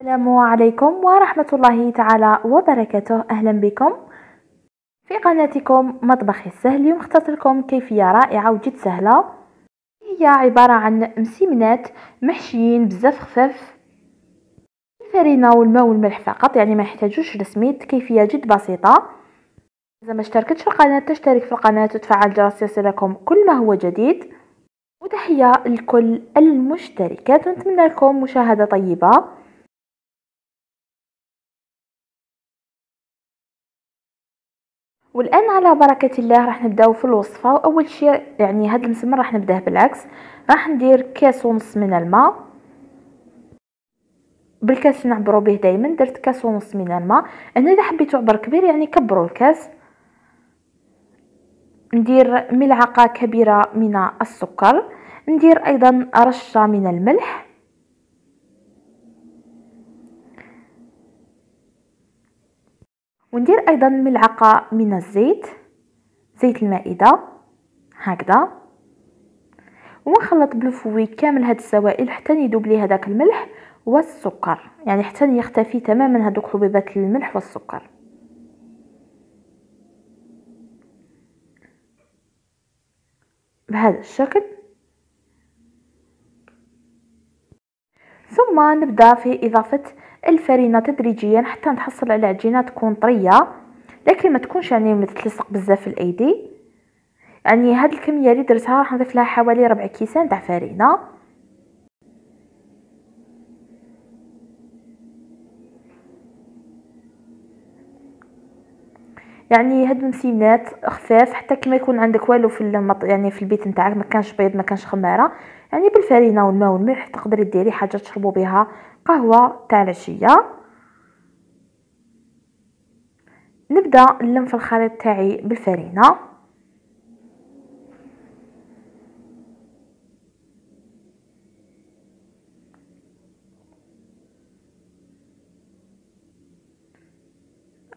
السلام عليكم ورحمة الله تعالى وبركاته. أهلا بكم في قناتكم مطبخي السهل. اليوم اخترت لكم كيفية رائعة وجد سهلة. هي عبارة عن مسمنات محشيين بزاف خفاف، الفرينة والماء والملح فقط، يعني ما يحتاجوش لسميد. كيفية جد بسيطة. إذا ما اشتركتش في القناة تشترك في القناة وتفعل الجرس يصلكم كل ما هو جديد. وتحية لكل المشتركات ونتمنى لكم مشاهدة طيبة. والان على بركه الله راح نبداو في الوصفه. واول شيء يعني هذا المسمن راح نبداه بالعكس. راح ندير كاس ونص من الماء، بالكاس نعبروا به دائما. درت كاس ونص من الماء. انا اذا حبيتو عبر كبير يعني كبروا الكاس. ندير ملعقه كبيره من السكر، ندير ايضا رشه من الملح، وندير ايضا ملعقه من الزيت، زيت المائده هكذا. ونخلط بالفوي كامل هاد السوائل حتى يذوب لي هذاك الملح والسكر، يعني حتى يختفي تماما هذوك حبيبات الملح والسكر بهذا الشكل. ثم نبدا في اضافه الفرينه تدريجيا حتى نحصل على عجينه تكون طريه، لكن ما تكونش يعني متلصق بزاف في الايدي. يعني هاد الكميه اللي درتها راح نضيف لها حوالي ربع كيسان تاع فرينه. يعني هاد المسينات خفاف حتى كما يكون عندك والو في يعني في البيت نتاعك، ما كانش بيض ما كانش خماره، يعني بالفرينه والماء والملح تقدري ديري حاجه تشربوا بها قهوه تاع العشيه. نبدا نلم في الخليط تاعي بالفرينه.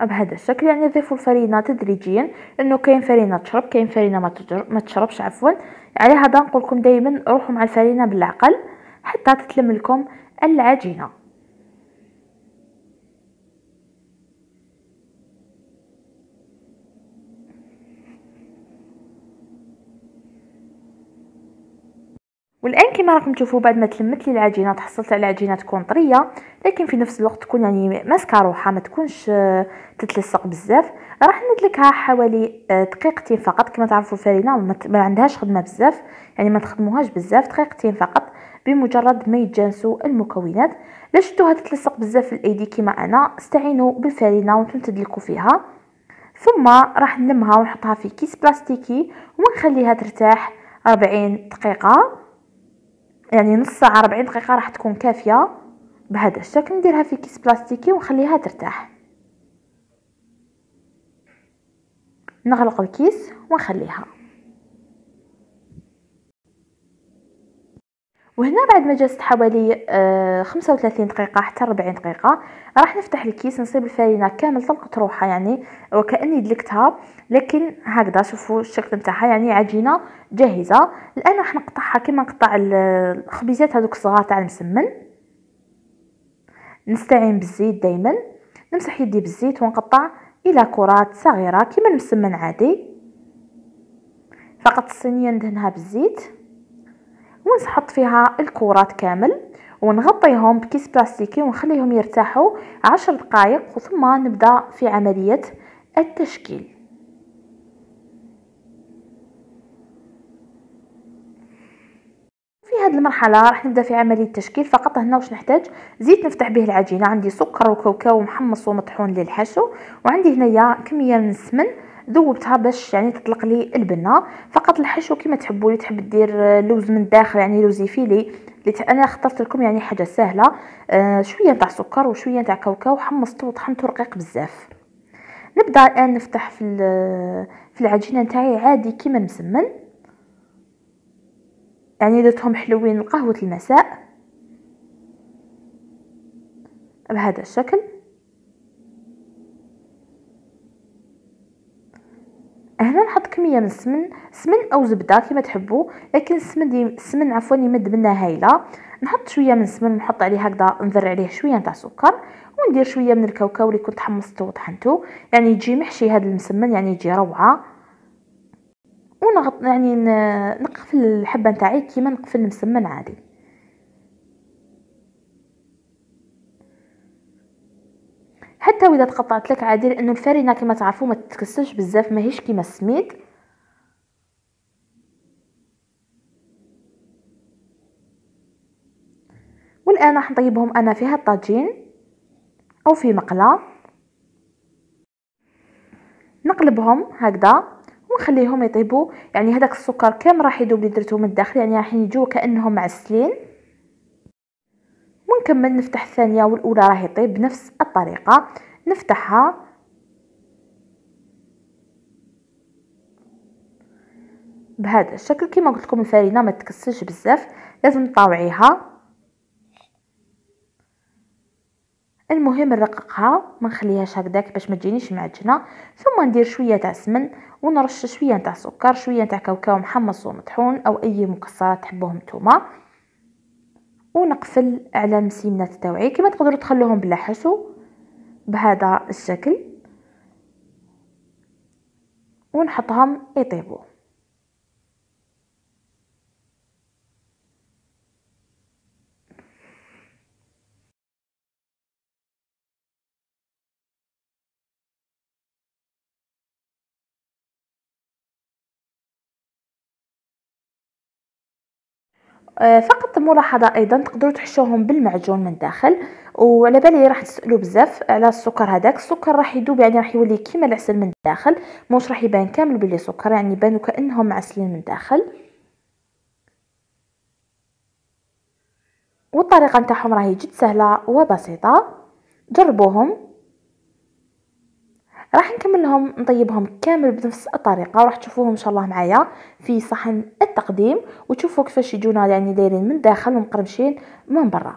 بهذا الشكل، يعني نضيفوا الفرينه تدريجيا، لانه كاين فرينه تشرب كاين فرينه ما تشربش عفوا. على هذا نقول لكم دائما روحوا مع الفرينه بالعقل حتى تتلم لكم العجينه. والان كما راكم تشوفوا بعد ما تلمت لي العجينه تحصلت على العجينه تكون طريه، لكن في نفس الوقت تكون يعني ماسكه روحها، ما تكونش تتلصق بزاف. راح ندلكها حوالي دقيقتين فقط. كما تعرفوا الفرينه ما عندهاش خدمه بزاف، يعني ما تخدموهاش بزاف، دقيقتين فقط. بمجرد ما يتجانسوا المكونات، لا شفتوها تتلصق بزاف في الايدي كما انا، استعينوا بالفرينه وانتم تدلكوا فيها. ثم راح نلمها ونحطها في كيس بلاستيكي ونخليها ترتاح 40 دقيقه، يعني نص ساعة 40 دقيقة راح تكون كافية. بهذا الشكل نديرها في كيس بلاستيكي ونخليها ترتاح. نغلق الكيس ونخليها. وهنا بعد ما جلست حوالي 35 دقيقة حتى 40 دقيقة راح نفتح الكيس نصيب الفرينة كامل طلقت روحها، يعني وكأني دلكتها. لكن هكذا شوفوا الشكل نتاعها، يعني عجينة جاهزة. الآن راح نقطعها كما نقطع الخبيزات هذوك الصغار تاع المسمن. نستعين بالزيت دايما، نمسح يدي بالزيت ونقطع الى كرات صغيره كما المسمن عادي. فقط الصينيه ندهنها بالزيت ونحط فيها الكرات كامل ونغطيهم بكيس بلاستيكي ونخليهم يرتاحوا 10 دقائق، ثم نبدا في عمليه التشكيل. في هذه المرحله راح نبدا في عمليه التشكيل. فقط هنا واش نحتاج؟ زيت نفتح به العجينه، عندي سكر وكاوكاو محمص ومطحون للحشو، وعندي هنايا كميه من السمن ذوبتها باش يعني تطلق لي البنه. فقط الحشو كما تحبوا، اللي تحب دير لوز من الداخل يعني لوز فيلي، انا اخترت لكم يعني حاجه سهله. شويه تاع سكر وشويه تاع كاوكاو حمصته وطحنته رقيق بزاف. نبدا الان نفتح في العجينه نتاعي عادي كما المسمن، يعني درتهم حلوين لقهوة المساء بهذا الشكل. هنا نحط كميه من سمن او زبده كما تحبوا، لكن السمن عفوا يمد منها هايله. نحط شويه من السمن، نحط عليه هكذا، نذر عليه شويه نتاع سكر، وندير شويه من الكاوكاو اللي كنت حمصته وطحنته، يعني يجي محشي هذا المسمن، يعني يجي روعه. ونغط يعني نقفل الحبه نتاعي كيما نقفل المسمن عادي. حتى واذا تقطعت لك عادي، لانه الفرينه كما تعرفوا ما تتكسرش بزاف، ماهيش كيما السميد. والان راح نطيبهم انا في هاد الطاجين او في مقله، نقلبهم هكذا ونخليهم يطيبوا. يعني هذاك السكر كامل راح يذوب اللي درته من الداخل، يعني راح يجوا كانهم معسلين. ونكمل نفتح الثانيه والاولى راح يطيب بنفس الطريقه، نفتحها بهذا الشكل. كما قلت لكم الفرينه ما تكسرش بزاف، لازم تطاوعيها. المهم نرققها، ما نخليهاش هكذاك باش ما تجينيش معجنه. ثم ندير شويه تاع سمن، ونرش شويه تاع سكر، شويه تاع كاوكاو محمص ومطحون او اي مكسرات تحبوهم نتوما، ونقفل على المسيمنات تاوعي. كما تقدروا تخلوهم بلا حشو بهذا الشكل، ونحطهم يطيبوا. فقط ملاحظه ايضا، تقدروا تحشوهم بالمعجون من داخل. وعلى بالي راح تسالوا بزاف على السكر، هذاك السكر راح يذوب، يعني راح يولي كيما العسل من داخل، مش راح يبان كامل بلي سكر، يعني يبانوا كانهم معسلين من داخل. والطريقه نتاعهم راهي جد سهله وبسيطه، جربوهم. راح نكملهم نطيبهم كامل بنفس الطريقه، وراح تشوفوهم ان شاء الله معايا في صحن التقديم، وتشوفوا كيفاش يجونا يعني دايرين من داخل ومقرمشين من برا.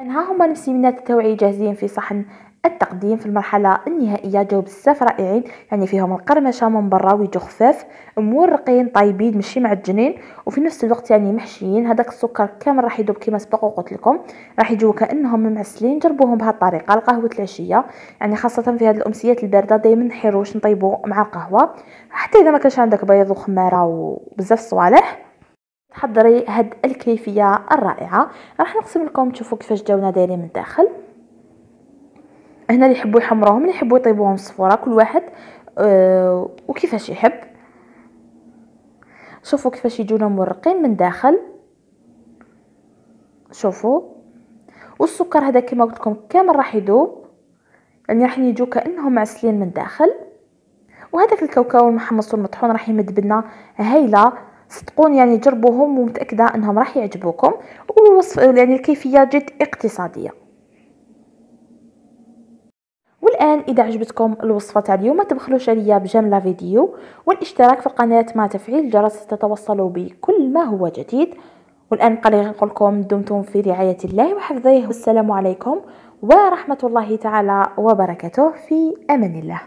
ها هما المسيمنات التوعية جاهزين في صحن التقديم في المرحلة النهائية. جاو بزاف رائعين، يعني فيهم القرمشة من برا ويجو خفاف مورقين طيبين ماشي معجنين، وفي نفس الوقت يعني محشيين. هذاك السكر كامل راح يذوب كما سبق وقلت لكم، راح يجوا كانهم معسلين. جربوهم بهذه الطريقه لقهوه العشيه، يعني خاصه في هذه الامسيات البارده دائما نحيروش نطيبوا مع القهوه. حتى اذا ما كانش عندك بيض وخماره وبزاف صوالح، تحضري هاد الكيفيه الرائعه. راح نقسم لكم تشوفوا كيفاش جاونا دايرين من الداخل. هنا اللي يحبوا يحمروهم، اللي يحبوا يطيبوهم صفوره، كل واحد وكيفاش يحب. شوفوا كيفاش يجونا مورقين من داخل، شوفوا. والسكر هذا كما قلت لكم كامل راح يذوب، يعني راح يجوا كانهم معسلين من داخل. وهذاك الكاوكاو المحمص والمطحون راح يمد بنا هايله، صدقوني يعني جربوهم ومتاكده انهم راح يعجبوكم. والوصف يعني الكيفيه جد اقتصاديه. والان اذا عجبتكم الوصفه تاع اليوم ما تبخلوش عليا بجيم لا فيديو والاشتراك في القناه مع تفعيل الجرس لتتوصلوا بكل ما هو جديد. والان بقى لي نقول لكم دمتم في رعايه الله وحفظه، والسلام عليكم ورحمه الله تعالى وبركاته، في امان الله.